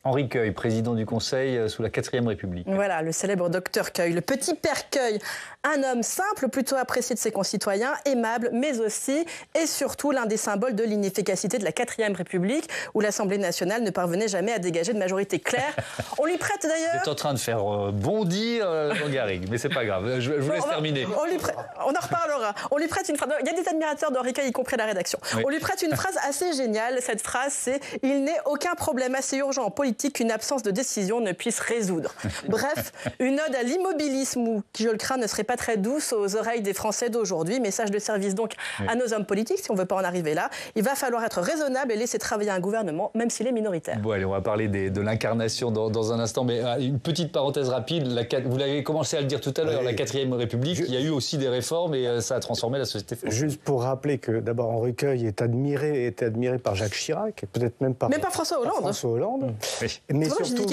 Henri Queuille, président du Conseil sous la 4e République. Voilà, le célèbre docteur Queuille, le petit père Queuille, un homme simple, plutôt apprécié de ses concitoyens, aimable, mais aussi et surtout l'un des symboles de l'inefficacité de la 4e République, où l'Assemblée nationale ne parvenait jamais à dégager de majorité claire. On lui prête d'ailleurs... Vous êtes en train de faire bondir Jean Garrigue, mais c'est pas grave, je vous laisse terminer. On en reparlera. On lui prête une phrase... Il y a des admirateurs d'Henri Queuille, y compris la rédaction. Oui. On lui prête une phrase assez géniale. Cette phrase, c'est « Il n'est aucun problème assez urgent en politique qu'une absence de décision ne puisse résoudre. » Bref, une ode à l'immobilisme où, qui je le crains, ne serait pas très douce aux oreilles des Français d'aujourd'hui. Message de service donc à nos hommes politiques, si on ne veut pas en arriver là. Il va falloir être raisonnable et laisser travailler un gouvernement, même s'il est minoritaire. Bon, allez, on va parler de l'incarnation dans un instant, mais une petite parenthèse rapide. Vous l'avez commencé à le dire tout à l'heure, la 4e République, il y a eu aussi des réformes et ça a transformé la société française. Juste pour rappeler que d'abord Henri Queuille était admiré par Jacques Chirac, et peut-être même par François Hollande. Oui. Mais surtout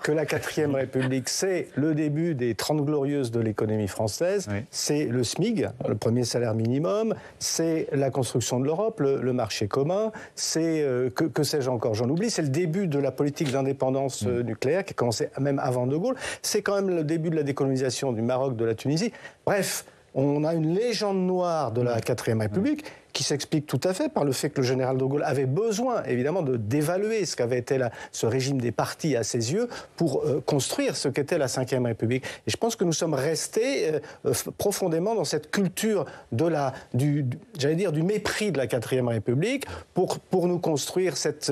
que la 4e République, c'est le début des 30 glorieuses de l'économie française, c'est le SMIG, le premier salaire minimum, c'est la construction de l'Europe, le marché commun, c'est, que sais-je encore, j'en oublie, c'est le début de la politique d'indépendance nucléaire qui a commencé même avant De Gaulle, c'est quand même le début de la décolonisation du Maroc, de la Tunisie. Bref, on a une légende noire de la 4e République qui s'explique tout à fait par le fait que le général de Gaulle avait besoin, évidemment, d'évaluer ce qu'avait été ce régime des partis à ses yeux pour construire ce qu'était la Ve République. Et je pense que nous sommes restés profondément dans cette culture du mépris de la Quatrième République pour nous construire cet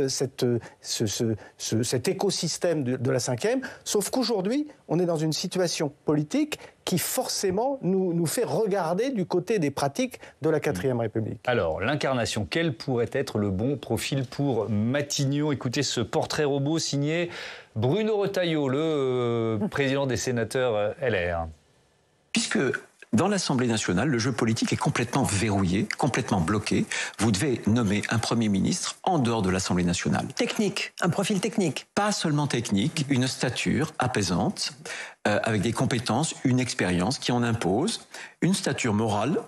écosystème de la Cinquième, sauf qu'aujourd'hui, on est dans une situation politique qui forcément nous fait regarder du côté des pratiques de la Quatrième République. Alors, l'incarnation, quel pourrait être le bon profil pour Matignon? Écoutez ce portrait robot signé Bruno Retailleau, le président des sénateurs LR. Puisque dans l'Assemblée nationale, le jeu politique est complètement verrouillé, complètement bloqué. Vous devez nommer un Premier ministre en dehors de l'Assemblée nationale. Technique, un profil technique. Pas seulement technique, une stature apaisante, avec des compétences, une expérience qui en impose, une stature morale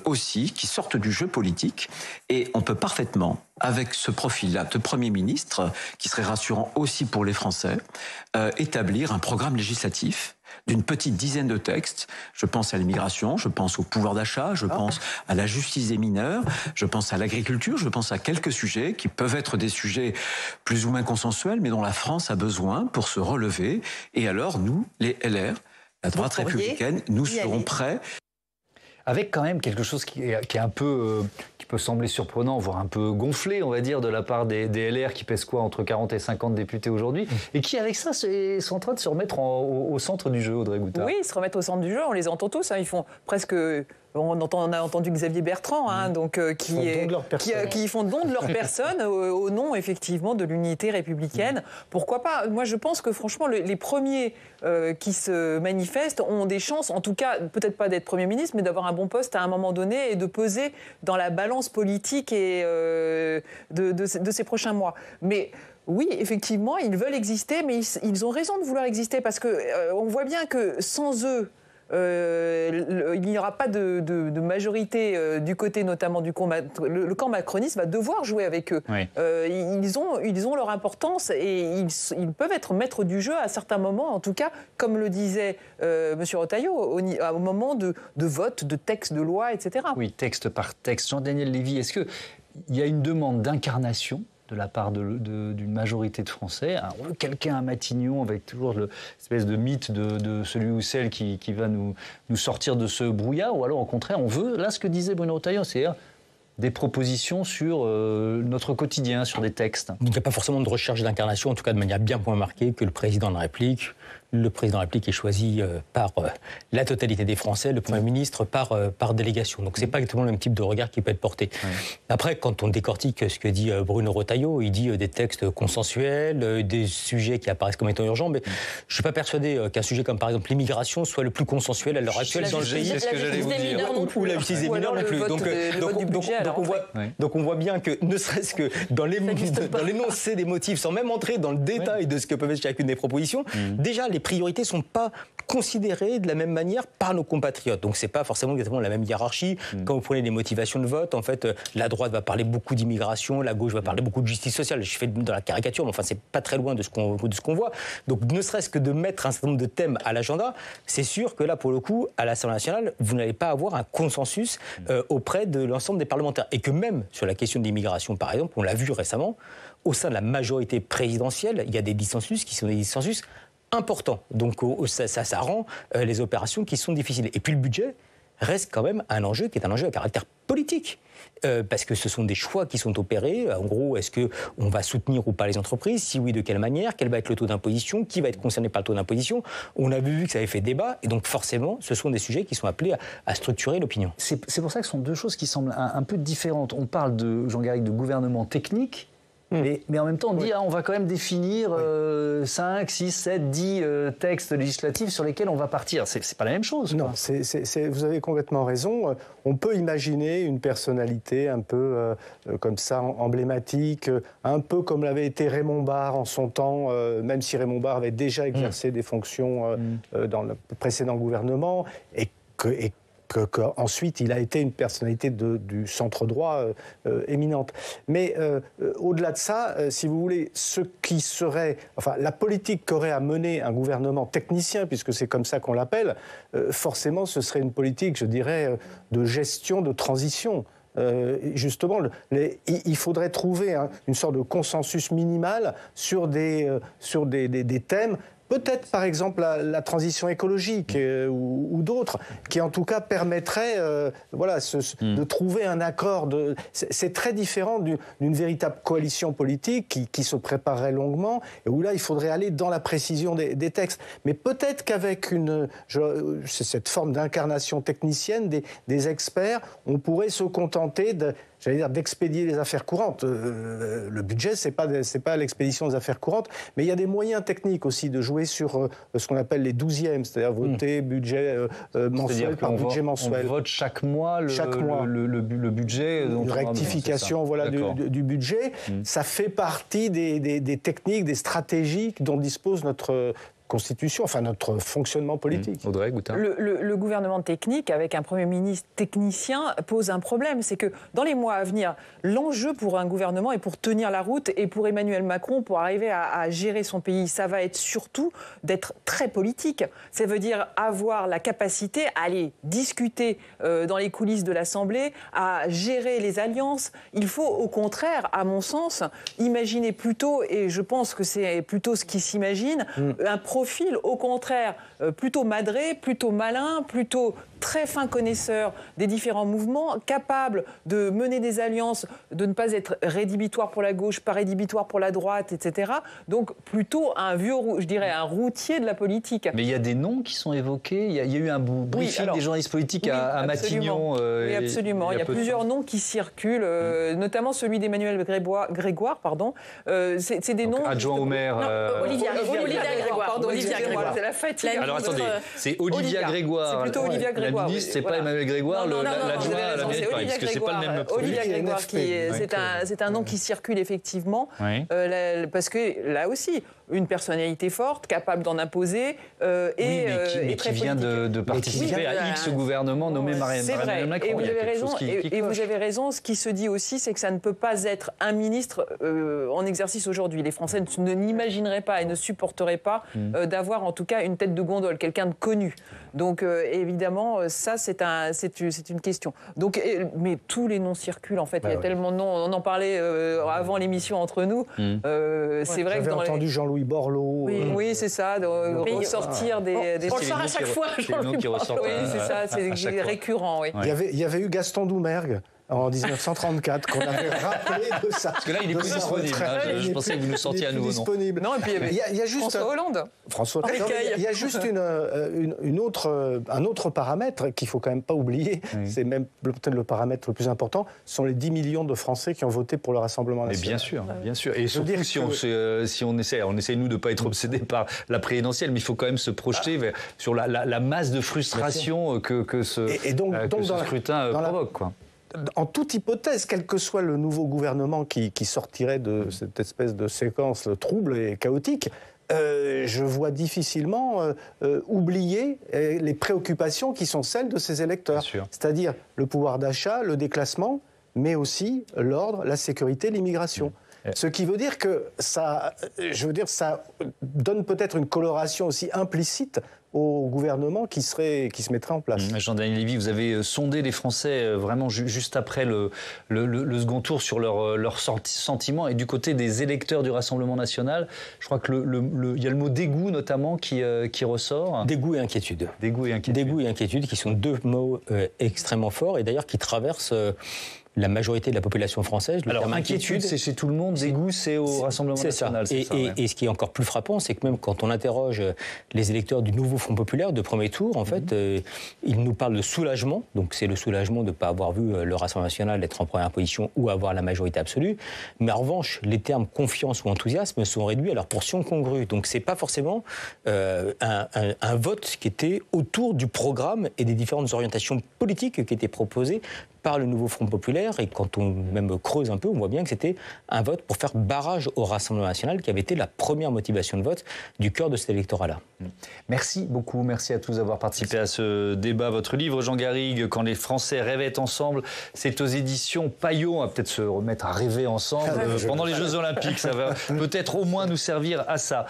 aussi, qui sortent du jeu politique. Et on peut parfaitement, avec ce profil-là de Premier ministre, qui serait rassurant aussi pour les Français, établir un programme législatif d'une petite dizaine de textes. Je pense à l'immigration, je pense au pouvoir d'achat, je pense à la justice des mineurs, je pense à l'agriculture, je pense à quelques sujets qui peuvent être des sujets plus ou moins consensuels, mais dont la France a besoin pour se relever. Et alors, nous, les LR, la droite républicaine, nous serons prêts. Avec quand même quelque chose qui est un peu, qui peut sembler surprenant, voire un peu gonflé, on va dire, de la part des LR qui pèsent quoi, entre 40 et 50 députés aujourd'hui, et qui, avec ça, sont en train de se remettre au centre du jeu, Audrey Goutard. Oui, ils se remettent au centre du jeu, on les entend tous, ils font presque... On a entendu Xavier Bertrand, qui font don de leur personne au nom, effectivement, de l'unité républicaine. Pourquoi pas? Moi, je pense que, franchement, les premiers qui se manifestent ont des chances, en tout cas, peut-être pas d'être Premier ministre, mais d'avoir un bon poste à un moment donné et de peser dans la balance politique et de ces prochains mois. Mais... oui, effectivement, ils veulent exister, mais ils ont raison de vouloir exister, parce qu'on voit bien que sans eux, il n'y aura pas de majorité du côté notamment du camp, le camp macroniste va devoir jouer avec eux. Oui. Ils ont leur importance et ils peuvent être maîtres du jeu à certains moments, en tout cas, comme le disait M. Retailleau, au moment de vote, de texte de loi, etc. Oui, texte par texte. Jean-Daniel Lévy, est-ce qu'il y a une demande d'incarnation de la part d'une majorité de Français, quelqu'un à Matignon avec toujours l'espèce de mythe de celui ou celle qui va nous sortir de ce brouillard, ou alors au contraire on veut, là ce que disait Bruno Retailleau, c'est des propositions sur notre quotidien, sur des textes. Il n'y a pas forcément de recherche d'incarnation, en tout cas de manière bien point marquée, que le président de la République est choisi par la totalité des Français, le Premier ministre par délégation. Donc c'est pas exactement le même type de regard qui peut être porté. Ouais. Après, quand on décortique ce que dit Bruno Retailleau, il dit des textes consensuels, des sujets qui apparaissent comme étant urgents, mais je suis pas persuadé qu'un sujet comme par exemple l'immigration soit le plus consensuel à l'heure actuelle dans le pays. C'est ce que j'allais vous dire. Ou la justice des mineurs non plus. Donc on voit bien que, ne serait-ce que dans l'énoncé des motifs, sans même entrer dans le détail de ce que peuvent être chacune des propositions, déjà les priorités ne sont pas considérées de la même manière par nos compatriotes. Donc c'est pas forcément exactement la même hiérarchie. Quand vous prenez les motivations de vote, en fait, la droite va parler beaucoup d'immigration, la gauche va parler beaucoup de justice sociale. Je fais dans la caricature, mais enfin c'est pas très loin de ce qu'on voit. Donc ne serait-ce que de mettre un certain nombre de thèmes à l'agenda, c'est sûr que là, pour le coup, à l'Assemblée nationale, vous n'allez pas avoir un consensus auprès de l'ensemble des parlementaires. Et que même sur la question de l'immigration, par exemple, on l'a vu récemment, au sein de la majorité présidentielle, il y a des dissensus qui sont des dissensus importants. Donc ça rend les opérations qui sont difficiles. Et puis le budget reste quand même un enjeu qui est un enjeu à caractère politique. Parce que ce sont des choix qui sont opérés. En gros, est-ce qu'on va soutenir ou pas les entreprises? Si oui, de quelle manière? Quel va être le taux d'imposition? Qui va être concerné par le taux d'imposition? On a vu que ça avait fait débat. Et donc forcément, ce sont des sujets qui sont appelés à structurer l'opinion. C'est pour ça que ce sont deux choses qui semblent un peu différentes. On parle, Jean Garrigue, de gouvernement technique. Mais en même temps, on dit on va quand même définir 5, 6, 7, 10 textes législatifs sur lesquels on va partir. C'est pas la même chose. Non, vous avez complètement raison. On peut imaginer une personnalité un peu comme ça, emblématique, un peu comme l'avait été Raymond Barre en son temps, même si Raymond Barre avait déjà exercé des fonctions dans le précédent gouvernement, et qu'ensuite il a été une personnalité du centre droit éminente. Mais au-delà de ça, si vous voulez, ce qui serait, enfin la politique qu'aurait à mener un gouvernement technicien, puisque c'est comme ça qu'on l'appelle, forcément ce serait une politique, je dirais, de gestion, de transition. justement, il faudrait trouver une sorte de consensus minimal sur des thèmes. Peut-être, par exemple, la transition écologique ou d'autres, qui en tout cas permettraient de trouver un accord. C'est très différent d'une véritable coalition politique qui se préparerait longuement, et où là, il faudrait aller dans la précision des textes. Mais peut-être qu'avec cette forme d'incarnation technicienne des experts, on pourrait se contenter d'expédier les affaires courantes. Le budget, c'est pas l'expédition des affaires courantes, mais il y a des moyens techniques aussi de jouer sur ce qu'on appelle les 12e, c'est-à-dire voter budget mensuel par budget mensuel. On vote chaque mois le budget. Une rectification du budget. Ça fait partie des techniques, des stratégies dont dispose notre Constitution, enfin notre fonctionnement politique. Audrey Goutin. Le gouvernement technique, avec un Premier ministre technicien, pose un problème. C'est que dans les mois à venir, l'enjeu pour un gouvernement et pour tenir la route, et pour Emmanuel Macron, pour arriver à gérer son pays, ça va être surtout d'être très politique. Ça veut dire avoir la capacité à aller discuter dans les coulisses de l'Assemblée, à gérer les alliances. Il faut au contraire, à mon sens, imaginer plutôt, et je pense que c'est plutôt ce qui s'imagine, un profil, au contraire, plutôt madré, plutôt malin, plutôt très fin connaisseur des différents mouvements, capable de mener des alliances, de ne pas être rédhibitoire pour la gauche, pas rédhibitoire pour la droite, etc. Donc plutôt un vieux, je dirais, un routier de la politique. Mais il y a des noms qui sont évoqués. Il y a eu un briefing des journalistes politiques à Matignon. Oui, absolument. Il y a plusieurs noms qui circulent, notamment celui d'Emmanuel Grégoire. C'est des noms... Adjoint au maire... Olivia Grégoire. Pardon, Olivia Grégoire. C'est la fête. Alors attendez, c'est Olivia Grégoire. C'est plutôt Olivia Grégoire. La ministre, c'est pas Emmanuel Grégoire, l'adjoint à la mairie de Paris, parce que c'est pas le même profil. Olivia Grégoire, c'est un nom qui circule effectivement, parce que là aussi, une personnalité forte, capable d'en imposer, mais qui vient de participer à X gouvernement nommé Emmanuel Macron. Et vous avez raison, ce qui se dit aussi, c'est que ça ne peut pas être un ministre en exercice aujourd'hui. Les Français n'imagineraient pas et ne supporteraient pas d'avoir en tout cas une tête de gondole, quelqu'un de connu. Donc évidemment, ça c'est une question. Donc, mais tous les noms circulent en fait. Il y a tellement de noms. On en parlait avant l'émission entre nous. C'est vrai que j'avais entendu Jean-Louis Borloo. Oui, c'est ça. De ressortir des. On le sort à chaque fois. Jean-Louis Borloo. Oui, c'est ça. C'est récurrent. Oui. Il y avait eu Gaston Doumergue en 1934 qu'on avait rappelé de ça. Parce que là, il est plus disponible. Je pensais que vous nous sortiez à nouveau disponible. Non, et puis il y a juste François Hollande. Il y a juste un autre paramètre qu'il faut quand même pas oublier. C'est même peut-être le paramètre le plus important. Ce sont les 10 millions de Français qui ont voté pour le Rassemblement national. Mais bien sûr. Et surtout si on essaie nous de pas être obsédés par la présidentielle, mais il faut quand même se projeter sur la masse de frustration que ce scrutin provoque, quoi. En toute hypothèse, quel que soit le nouveau gouvernement qui sortirait de cette espèce de séquence trouble et chaotique, je vois difficilement oublier les préoccupations qui sont celles de ces électeurs. C'est-à-dire le pouvoir d'achat, le déclassement, mais aussi l'ordre, la sécurité, l'immigration. Ce qui veut dire que ça donne peut-être une coloration aussi implicite au gouvernement qui se mettrait en place. Jean-Daniel Lévy, vous avez sondé les Français vraiment juste après le second tour sur leurs sentiments, et du côté des électeurs du Rassemblement national, je crois que il y a le mot dégoût notamment qui ressort. Dégoût et inquiétude. Dégoût et inquiétude qui sont deux mots extrêmement forts et d'ailleurs qui traversent la majorité de la population française. Alors, inquiétude, c'est chez tout le monde, dégoût, c'est au Rassemblement national. Et ce qui est encore plus frappant, c'est que même quand on interroge les électeurs du nouveau Front populaire de premier tour, en fait, ils nous parlent de soulagement. Donc, c'est le soulagement de ne pas avoir vu le Rassemblement national être en première position ou avoir la majorité absolue. Mais en revanche, les termes confiance ou enthousiasme sont réduits à leur portion congrue. Donc, c'est pas forcément un vote qui était autour du programme et des différentes orientations politiques qui étaient proposées par le nouveau Front populaire, et quand on même creuse un peu, on voit bien que c'était un vote pour faire barrage au Rassemblement national qui avait été la première motivation de vote du cœur de cet électorat-là. Merci beaucoup, merci à tous d'avoir participé à ce débat. Votre livre, Jean Garrigue, Quand les Français rêvaient ensemble, c'est aux éditions Payot. On va peut-être se remettre à rêver ensemble pendant les Jeux Olympiques. Ça va peut-être au moins nous servir à ça.